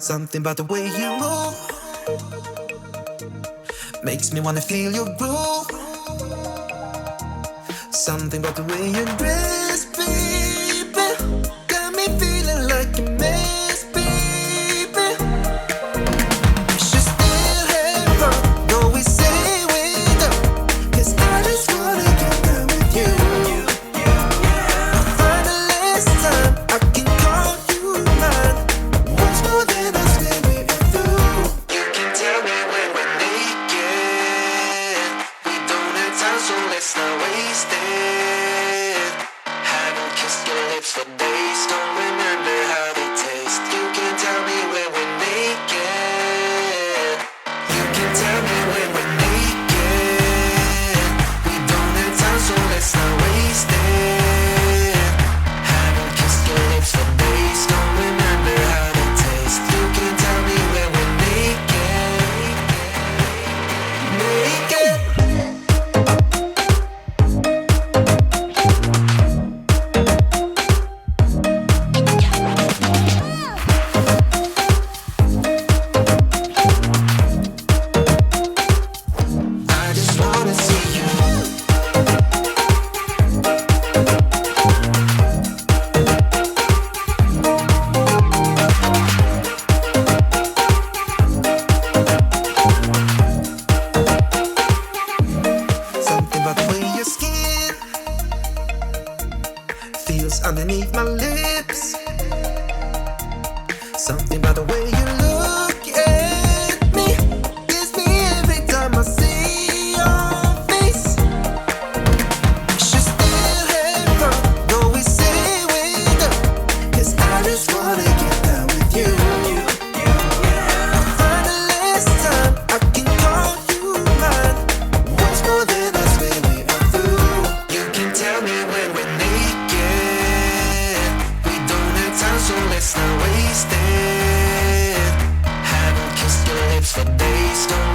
Something about the way you move makes me wanna feel your groove. Something about the way you dress, baby, got me feeling like a mess, baby. We should still have fun, though we say we don't, 'cause I just wanna get down with you. For the last time, I can call you mine. Once more than I spend with you. You can tell me when we're naked. We don't have time, so let's not waste it. Haven't kissed your lips for days, don't remember how they taste. You can tell me when we're naked. You can tell me when we're naked. We don't have time, so let's not waste it. Haven't kissed your lips for days, don't remember how they taste. You can tell me when we're naked. Naked. I just wanna see you. Something about the way your skin feels underneath my lips. Something about the way you look at me gets me every time I see your face. We should still have fun, though we say we don't, 'cause I just wanna get down with you. For the last time, I can call you mine. Once more than I spend with you. You can tell me when we're naked. We don't have time, so let's not waste it. Haven't kissed your lips for days, don't